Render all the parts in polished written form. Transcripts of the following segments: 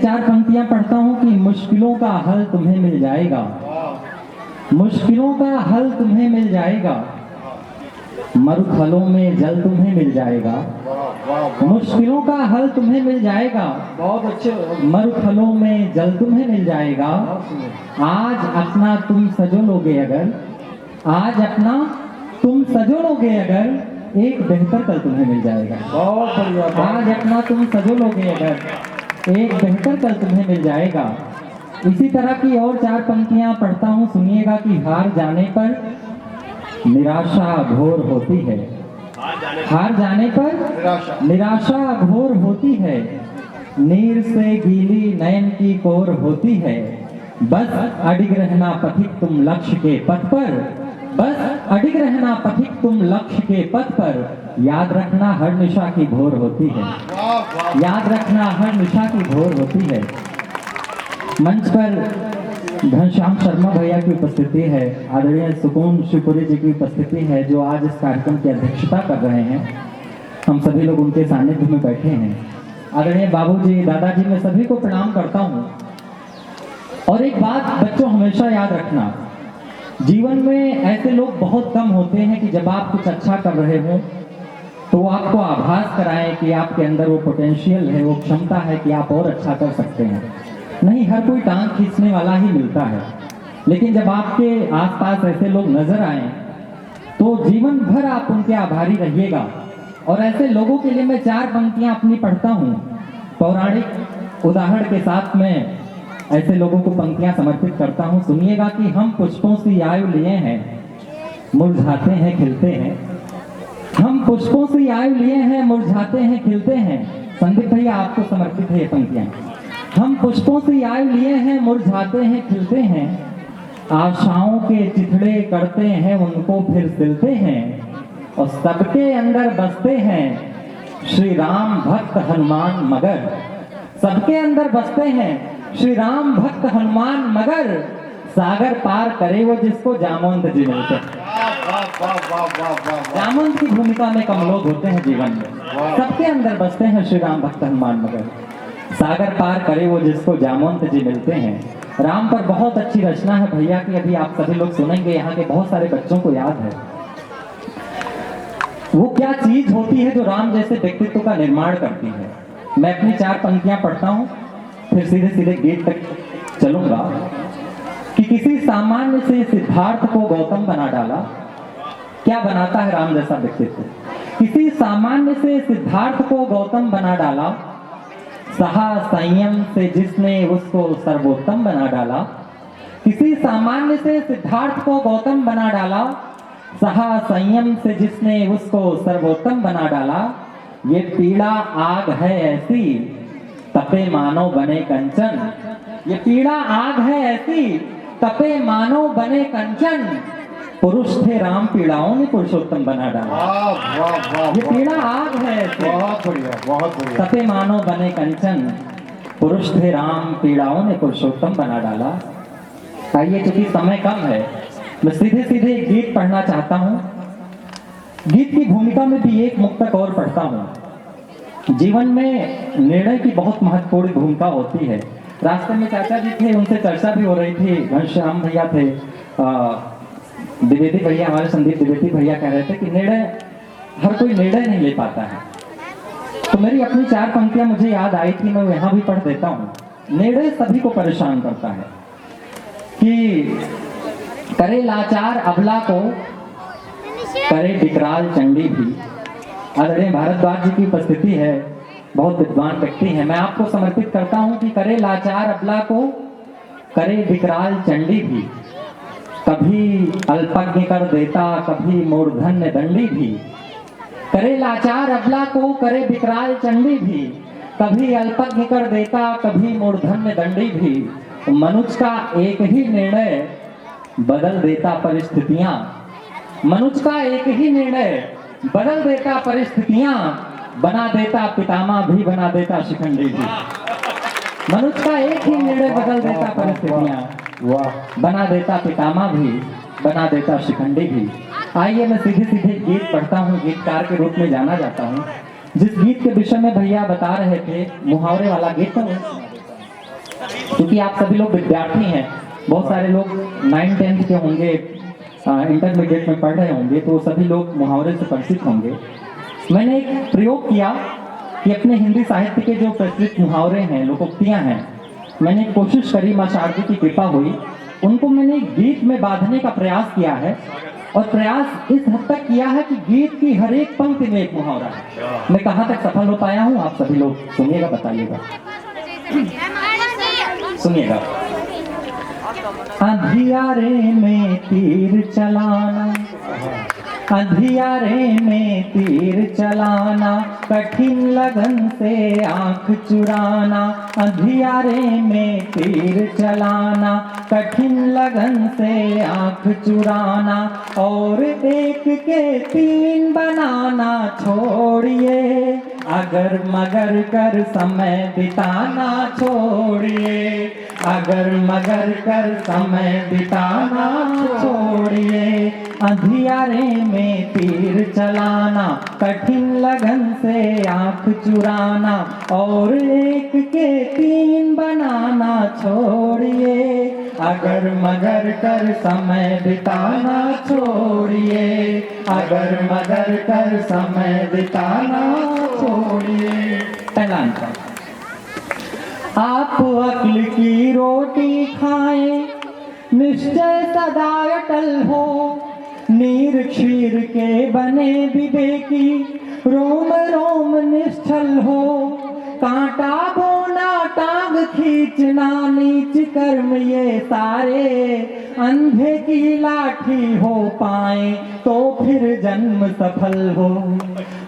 चार पंक्तियां पढ़ता हूं कि मुश्किलों का हल तुम्हें मिल जाएगा, मुश्किलों का हल तुम्हें मिल जाएगा, मरुथलों में जल तुम्हें मिल जाएगा। मुश्किलों का हल तुम्हें मिल जाएगा, बहुत अच्छे। मरुथलों में जल तुम्हें मिल जाएगा। आज अपना तुम सजो लोगे अगर, आज अपना तुम सजो लोगे अगर, एक बेहतर कल तुम्हें मिल जाएगा। बहुत बढ़िया। आज अपना तुम सजो लोगे अगर, एक बेहतर कल तुम्हें मिल जाएगा। इसी तरह की और चार पंक्तियां पढ़ता हूं, सुनिएगा कि हार जाने पर निराशा घोर होती है, हार जाने पर निराशा घोर होती है, नीर से गीली नयन की कोर होती है। बस अडिग रहना पथिक तुम लक्ष्य के पथ पर, बस अडिग रहना पथिक तुम लक्ष्य के पथ पर, याद रखना हर निशा की भोर होती है, याद रखना हर निशा की भोर होती है। मंच पर घनश्याम शर्मा भैया की उपस्थिति है, आदरणीय सुकून शिवपुरी जी की उपस्थिति है, जो आज इस कार्यक्रम की अध्यक्षता कर रहे हैं। हम सभी लोग उनके सानिध्य में बैठे हैं। आदरणीय बाबूजी, दादाजी, मैं सभी को प्रणाम करता हूँ। और एक बात बच्चों हमेशा याद रखना, जीवन में ऐसे लोग बहुत कम होते हैं कि जब आप कुछ अच्छा कर रहे हो तो वो आपको आभास कराएं कि आपके अंदर वो पोटेंशियल है, वो क्षमता है कि आप और अच्छा कर सकते हैं। नहीं, हर कोई टांग खींचने वाला ही मिलता है, लेकिन जब आपके आसपास ऐसे लोग नजर आए तो जीवन भर आप उनके आभारी रहिएगा। और ऐसे लोगों के लिए मैं चार पंक्तियां अपनी पढ़ता हूँ, पौराणिक उदाहरण के साथ में ऐसे लोगों को पंक्तियां समर्पित करता हूँ। सुनिएगा कि हम पुष्पों से आयु लिए हैं, मुरझाते हैं खिलते हैं, हम पुष्पों से आयु लिए हैं, मुरझाते हैं खिलते हैं। संदीप भैया, आपको समर्पित है ये पंक्तियां। हम पुष्पों से आयु लिए हैं, मुरझाते हैं खिलते हैं, आशाओं के चिथड़े करते हैं उनको फिर सिलते हैं, और सबके अंदर बसते हैं श्री राम भक्त हनुमान मगर, सबके अंदर बसते हैं श्री राम भक्त हनुमान मगर, सागर पार करे वो जिसको जामवंत जी मिलते हैं। जामवंत की भूमिका में कम लोग होते हैं जीवन में, सबके अंदर बसते हैं श्री राम भक्त हनुमान मगर, सागर पार करे वो जिसको जामवंत जी मिलते हैं। राम पर बहुत अच्छी रचना है भैया की, अभी आप सभी लोग सुनेंगे, यहाँ के बहुत सारे बच्चों को याद है। वो क्या चीज होती है जो राम जैसे व्यक्तित्व का निर्माण करती है। मैं अपनी चार पंक्तियां पढ़ता हूं, फिर सीधे सीधे गीत तक चलूंगा। कि किसी सामान्य से सिद्धार्थ को गौतम बना डाला। क्या बनाता है राम जैसा व्यक्तित्व? किसी सामान्य से सिद्धार्थ को गौतम बना डाला, सहा संयम से जिसने उसको सर्वोत्तम बना डाला। किसी सामान्य से सिद्धार्थ को गौतम बना डाला, सहा संयम से जिसने उसको सर्वोत्तम बना डाला। ये पीड़ा आग है ऐसी, तपे मानो बने कंचन। ये पीड़ा आग है ऐसी, तपे मानो बने कंचन। पुरुष थे राम, पीड़ाओं ने पुरुषोत्तम बना डाला। ये पीड़ा आग है ऐसी, बहुत बढ़िया, बहुत बढ़िया। तपे मानो बने कंचन। पुरुष थे राम, पीड़ाओं ने पुरुषोत्तम बना डाला। आइए, क्योंकि समय कम है, मैं सीधे सीधे एक गीत पढ़ना चाहता हूँ। गीत की भूमिका में भी एक मुक्तक और पढ़ता हूँ। जीवन में निर्णय की बहुत महत्वपूर्ण भूमिका होती है। रास्ते में चाचा जी थे, उनसे चर्चा भी हो रही थी। घनश्याम भैया थे, द्विवेदी भैया, हमारे संदीप द्विवेदी भैया कह रहे थे कि निर्णय, हर कोई निर्णय नहीं ले पाता है। तो मेरी अपनी चार पंक्तियां मुझे याद आई थी, मैं यहाँ भी पढ़ देता हूँ। निर्णय सभी को परेशान करता है कि करे लाचार अबला को, करे विकराल चंडी भी। आदरणीय भारद्वाज जी की उपस्थिति है, बहुत विद्वान व्यक्ति है। मैं आपको समर्पित करता हूं कि करे लाचार अबला को, करे विकराल चंडी भी। कभी अल्पज्ञ कर देता, कभी मूर्धन्य दंडी भी। करे लाचार अबला को, करे विकराल चंडी भी। कभी अल्पज्ञ कर देता, कभी मूर्धन्य दंडी भी। मनुष्य का एक ही निर्णय बदल देता परिस्थितियां। मनुष्य का एक ही निर्णय बदल देता परिस्थितियां, बना देता पितामह भी, बना देता शिखंडी भी। मनुष्य का एक ही निर्णय बदल देता परिस्थितियां, बना देता पितामह भी, बना देता शिखंडी भी। आइए, मैं सीधे सीधे गीत पढ़ता हूँ, गीतकार के रूप में जाना जाता हूँ। जिस गीत के विषय में भैया बता रहे थे, मुहावरे वाला गीत, क्योंकि आप सभी लोग विद्यार्थी हैं, बहुत सारे लोग 9-10 के होंगे, इंटरमीडिएट में पढ़ रहे होंगे, तो सभी लोग मुहावरे से परिचित होंगे। मैंने एक प्रयोग किया कि अपने हिंदी साहित्य के जो प्रचलित मुहावरे हैं, लोकोक्तियाँ हैं, मैंने कोशिश करी, माँ शारदा की कृपा हुई, उनको मैंने गीत में बांधने का प्रयास किया है। और प्रयास इस हद तक किया है कि गीत की हर एक पंक्ति में एक मुहावरा है। मैं कहाँ तक सफल हो पाया हूँ, आप सभी लोग सुनिएगा, बताइएगा, सुनिएगा। अंधियारे में तीर चलाना, अंधियारे में तीर चलाना, कठिन लगन से आंख चुराना। अंधियारे में तीर चलाना, कठिन लगन से आंख चुराना, और एक के 3 बनाना छोड़िए, अगर मगर कर समय बिताना छोड़िए, अगर मगर कर समय बिताना छोड़िए। अंधियारे में तीर चलाना, कठिन लगन से आंख चुराना, और एक के 3 बनाना छोड़िए, अगर मगर कर समय बिताना छोड़िए, अगर मगर कर समय बिताना छोड़िए। पहला अंतर, आप अक्ल की रोटी खाएं, निश्चय सदा अटल हो, नीर क्षीर के बने विवेकी, रोम रोम निश्चल हो। कांटा बोना टांग खींचना, नीच कर्म ये सारे, अंधे की लाठी हो पाए तो फिर जन्म सफल हो।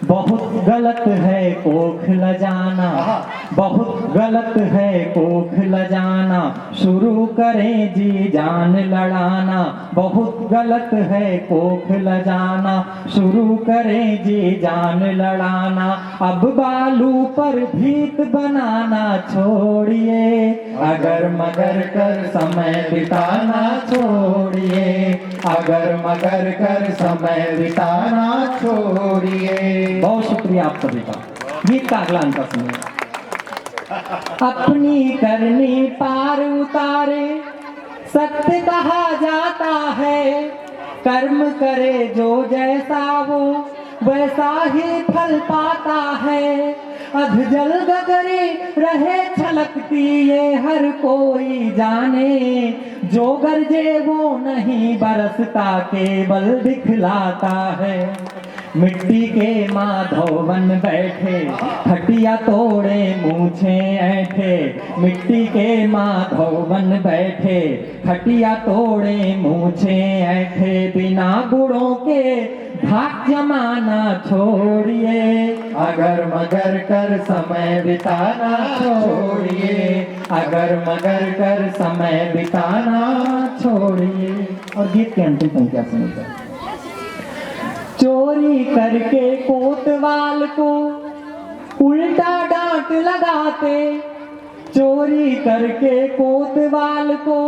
बहुत गलत है कोख लजाना, बहुत गलत है कोख लजाना, शुरू करें जी जान लड़ाना। बहुत गलत है कोख लजाना, शुरू करें जी जान लड़ाना। अब बालू पर भीत बनाना छोड़िए, अगर मगर कर समय बिताना छोड़िए, अगर मगर कर समय बिताना छोड़िए। बहुत शुक्रिया आप सभी का। गीत का अगला अंतर सुनिए। अपनी करनी पार उतारे, सत्य कहा जाता है, कर्म करे जो जैसा वो वैसा ही फल पाता है। अधजल गगरी रहे छलकती ये हर कोई जाने, जो गरजे वो नहीं बरसता केवल दिखलाता है। मिट्टी के माधव बन बैठे, खटिया तोड़े मूछे ऐठे। मिट्टी के माधव बन बैठे, खटिया तोड़े मूछे ऐठे। बिना गुणों के भाग जमाना छोड़िए, अगर मगर कर समय बिताना छोड़िए, अगर मगर कर समय बिताना छोड़िए। और गीत की अंतिम पंक्तियां सुनिए। चोरी करके कोतवाल को उल्टा डांट लगाते, चोरी करके कोतवाल को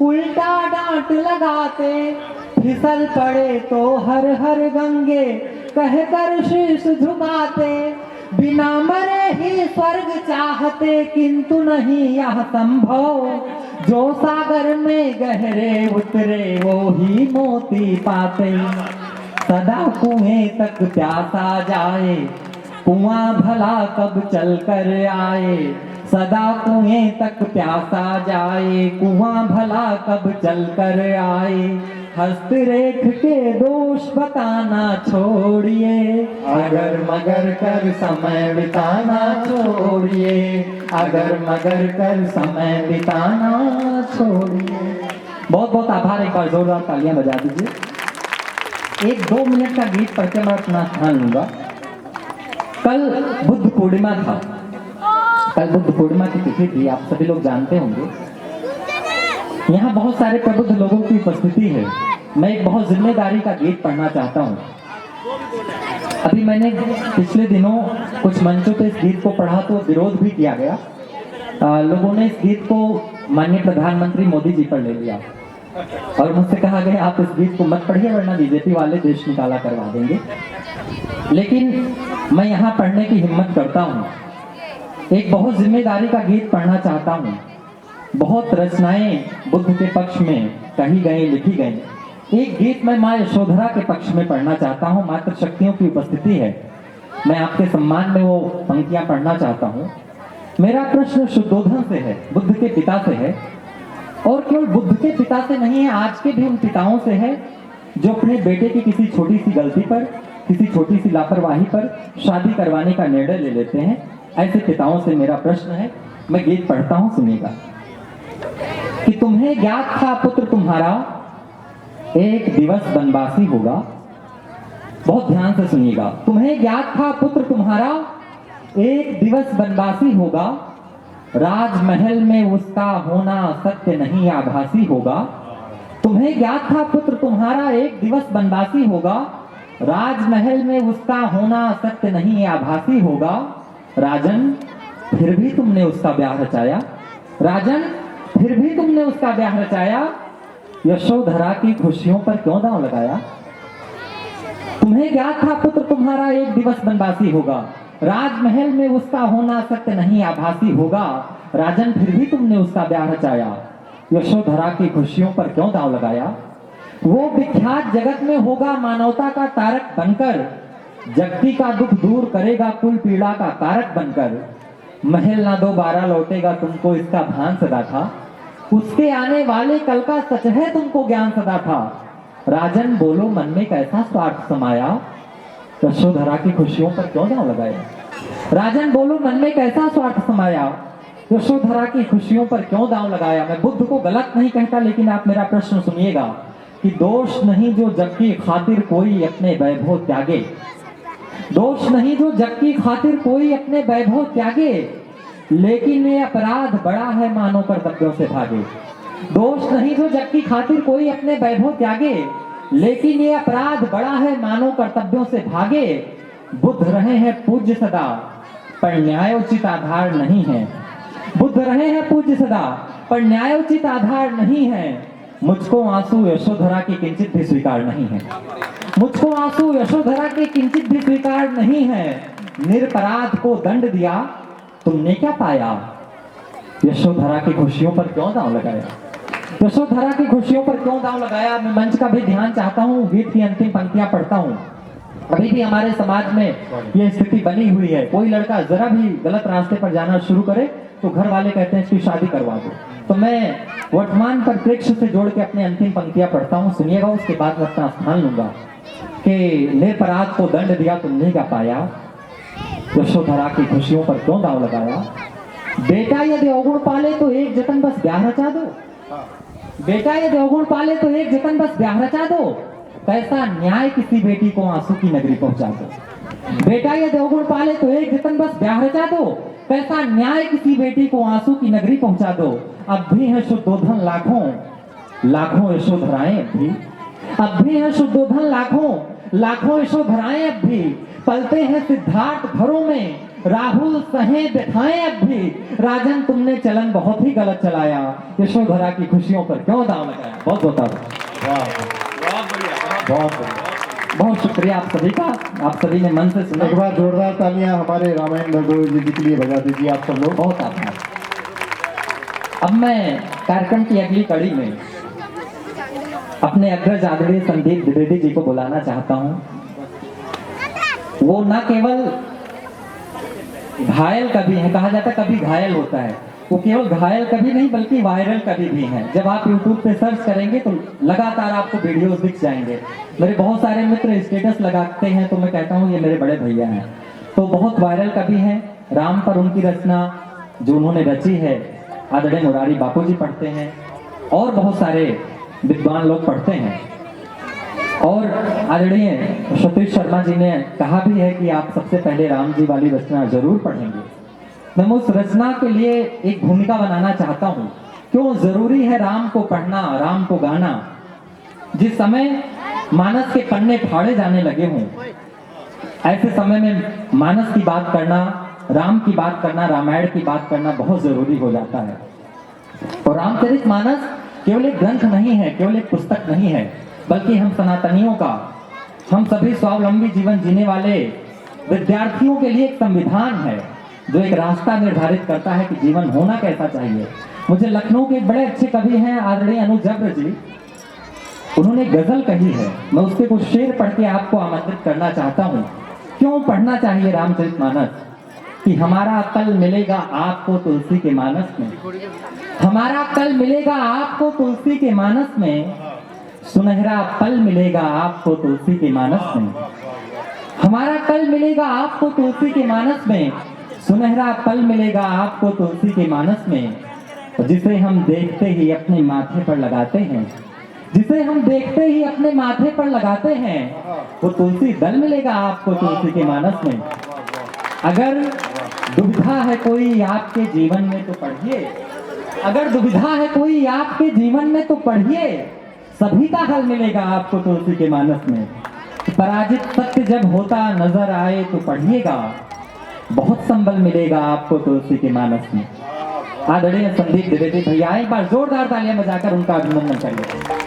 उल्टा डांट लगाते। फिसल पड़े तो हर हर गंगे कहकर शीश झुकाते। बिना मरे ही स्वर्ग चाहते किंतु नहीं यह संभव, जो सागर में गहरे उतरे वो ही मोती पाते। सदा कुएं तक प्यासा जाए, कुआं भला कब चल कर आए। सदा कुएं तक प्यासा जाए, कुआं भला कब चल कर आए। हस्तरेख के दोष बताना छोड़िए, अगर मगर कर समय बिताना छोड़िए, अगर मगर कर समय बिताना छोड़िए। बहुत बहुत आभार। एक बार जोरदार तालियां बजा दीजिए। 1-2 मिनट का गीत पढ़ के मैं अपना स्थान लूंगा। कल बुद्ध पूर्णिमा था, कल बुद्ध पूर्णिमा की तिथि थी, आप सभी लोग जानते होंगे। यहाँ बहुत सारे प्रबुद्ध लोगों की उपस्थिति है। मैं एक बहुत जिम्मेदारी का गीत पढ़ना चाहता हूँ। अभी मैंने पिछले दिनों कुछ मंचों पे इस गीत को पढ़ा तो विरोध भी किया गया। लोगों ने इस गीत को माननीय प्रधानमंत्री मोदी जी पर ले लिया और मुझसे कहा गया आप इस गीत को मत पढ़िए वरना बीजेपी वाले देश निकाला करवा देंगे। लेकिन मैं यहाँ पढ़ने की हिम्मत करता हूँ। एक बहुत जिम्मेदारी का गीत पढ़ना चाहता हूँ। बहुत रचनाएं बुद्ध के पक्ष में कही गई, लिखी गई। एक गीत मैं माँ यशोधरा के पक्ष में पढ़ना चाहता हूँ। मातृ शक्तियों की उपस्थिति है, मैं आपके सम्मान में वो पंक्तियां पढ़ना चाहता हूँ। मेरा प्रश्न शुद्धोधन से है, बुद्ध के पिता से है, और केवल बुद्ध के पिता से नहीं है, आज के भी उन पिताओं से है जो अपने बेटे की किसी छोटी सी गलती पर, किसी छोटी सी लापरवाही पर शादी करवाने का निर्णय ले लेते हैं। ऐसे पिताओं से मेरा प्रश्न है। मैं गीत पढ़ता हूं, सुनिएगा। कि तुम्हें ज्ञात था पुत्र तुम्हारा एक दिवस वनवासी होगा। बहुत ध्यान से सुनिएगा। तुम्हें ज्ञात था पुत्र तुम्हारा एक दिवस वनवासी होगा, राजमहल में उसका होना सत्य नहीं आभासी होगा। तुम्हें ज्ञात था पुत्र तुम्हारा एक दिवस वनवासी होगा, राजमहल में उसका होना सत्य नहीं आभासी होगा। राजन फिर भी तुमने उसका ब्याह रचाया, राजन फिर भी तुमने उसका ब्याह रचाया, यशोधरा की खुशियों पर क्यों दांव लगाया। तुम्हें ज्ञात था पुत्र तुम्हारा एक दिवस वनवासी होगा, राजमहल में उसका होना सत्य नहीं आभासी होगा। राजन फिर भी तुमने उसका ब्याह रचाया, यशोधरा की खुशियों पर क्यों दांव लगाया। वो विख्यात जगत में होगा मानवता का तारक बनकर, जगती का दुख दूर करेगा कुल पीड़ा का कारक बनकर। महल ना दोबारा लौटेगा तुमको इसका भान सदा था, उसके आने वाले कल का सच है तुमको ज्ञान सदा था। राजन बोलो मन में कैसा स्वार्थ समाया, यशोधरा की खुशियों पर क्यों दांव लगाया। राजन बोलो मन में कैसा स्वार्थ समाया, यशोधरा की खुशियों पर क्यों दांव लगाया। मैं बुद्ध को गलत नहीं कहता, लेकिन आप मेरा प्रश्न सुनिएगा कि दोष नहीं जो जग की खातिर कोई अपने वैभव त्यागे, दोष नहीं जो जग की खातिर कोई अपने वैभव त्यागे, लेकिन ये अपराध बड़ा है मानो कर्तव्यों से भागे। दोष नहीं जो जग की खातिर कोई अपने वैभव त्यागे, लेकिन ये अपराध बड़ा है मानो कर्तव्यों से भागे। बुद्ध रहे हैं पूज्य सदा पर न्यायोचित आधार नहीं है, बुद्ध रहे हैं पूज्य सदा पर न्यायोचित आधार नहीं है। मुझको आंसू यशोधरा की किंचित भी स्वीकार नहीं है, मुझको आंसू यशोधरा के किंचित भी स्वीकार नहीं है। निरपराध को दंड दिया तुमने क्या पाया, यशोधरा की खुशियों पर क्यों दांव लगाया। यशोधरा की खुशियों पर क्यों दांव लगाया। मैं मंच का भी ध्यान चाहता हूँ, गीत की अंतिम पंक्तियां पढ़ता हूँ। अभी भी हमारे समाज में यह स्थिति बनी हुई है, कोई लड़का जरा भी गलत रास्ते पर जाना शुरू करे तो घर वाले कहते हैं इसकी शादी करवा दो। तो मैं वर्तमान परिप्रेक्ष्य से जोड़ के अपनी अंतिम पंक्तियां पढ़ता हूँ, सुनिएगा। उसके बाद मैं अपना स्थान लूंगा कि निरपराध को दंड दिया तुमने क्या पाया, यशोधरा की खुशियों पर क्यों दांव लगाया। बेटा यदि अवगुण पाले तो एक जतन बस ब्याह रचा दो, बेटा यदि अवगुण पाले तो एक जतन बस ब्याह रचा दो, कैसा न्याय किसी बेटी को आंसू की नगरी पहुंचा दो। बेटा यदि अवगुण पाले तो एक जतन बस ब्याह रचा दो, कैसा न्याय किसी बेटी को आंसू की नगरी पहुंचा दो। अब भी है शुद्धोधन लाखों, लाखों यशोधराएं अब भी है शुद्धोधन लाखों, लाखों यशोधराएं अब भी। पलते हैं सिद्धार्थ घरों में, राहुल सहे बिठाएं अब भी। राजन तुमने चलन बहुत ही गलत चलाया, यशोधरा की खुशियों पर क्यों दांव लगाया। बहुत बहुत बहुत बढ़िया। बहुत शुक्रिया आप सभी का, आप सभी ने मन से सुना। एक बार जोरदार तालियां हमारे रामायण भगवत जी के लिए बजा दीजिए आप सब लोग। बहुत आभार। अब मैं कार्यक्रम की अगली कड़ी में अपने अग्रज आदरणीय संदीप द्विवेदी जी को बुलाना चाहता हूं। वो न केवल घायल कवि है, कहा जाता है कभी घायल होता है, वो केवल घायल कवि नहीं बल्कि वायरल कवि भी हैं। जब आप YouTube पे सर्च करेंगे तो लगातार आपको वीडियोस दिख जाएंगे। मेरे बहुत सारे मित्र स्टेटस लगाते हैं तो मैं कहता हूँ ये मेरे बड़े भैया हैं। तो बहुत वायरल कवि हैं। राम पर उनकी रचना जो उन्होंने रची है आदरणीय मुरारी बापू जी पढ़ते हैं और बहुत सारे विद्वान लोग पढ़ते हैं। और आदरणीय सतीश शर्मा जी ने कहा भी है कि आप सबसे पहले राम जी वाली रचना जरूर पढ़ेंगे। मैं उस रचना के लिए एक भूमिका बनाना चाहता हूँ। क्यों जरूरी है राम को पढ़ना, राम को गाना। जिस समय मानस के पन्ने फाड़े जाने लगे हों, ऐसे समय में मानस की बात करना, राम की बात करना, रामायण की बात करना बहुत जरूरी हो जाता है। और रामचरितमानस केवल एक ग्रंथ नहीं है, केवल एक पुस्तक नहीं है, बल्कि हम सनातनियों का, हम सभी स्वावलंबी जीवन जीने वाले विद्यार्थियों के लिए एक संविधान है जो एक रास्ता निर्धारित करता है कि जीवन होना कैसा चाहिए। मुझे लखनऊ के बड़े अच्छे कवि हैं आदरणीय अनु जब्र जी, उन्होंने गजल कही है, मैं उसके कुछ शेर पढ़ के आपको आमंत्रित करना चाहता हूँ। क्यों पढ़ना चाहिए रामचरितमानस? कि हमारा कल मिलेगा आपको तुलसी के मानस में, हमारा कल मिलेगा आपको तुलसी के मानस में, सुनहरा पल मिलेगा आपको तुलसी के मानस में, हमारा कल मिलेगा आपको तुलसी के मानस में, सुनहरा पल मिलेगा आपको तुलसी के मानस में, जिसे हम देखते ही अपने माथे पर लगाते हैं, जिसे हम देखते ही अपने माथे पर लगाते हैं, वो तुलसी दल मिलेगा आपको तुलसी के मानस में। अगर दुविधा है कोई आपके जीवन में तो पढ़िए, अगर दुविधा है कोई आपके जीवन में तो पढ़िए, सभी का हल मिलेगा आपको तुलसी के मानस में। पराजित सत्य जब होता नजर आए तो पढ़िएगा, बहुत संबल मिलेगा आपको तुलसी के मानस में। आदरणीय संदीप द्विवेदी भैया, एक बार जोरदार तालियां बजाकर उनका अभिनंदन करिए।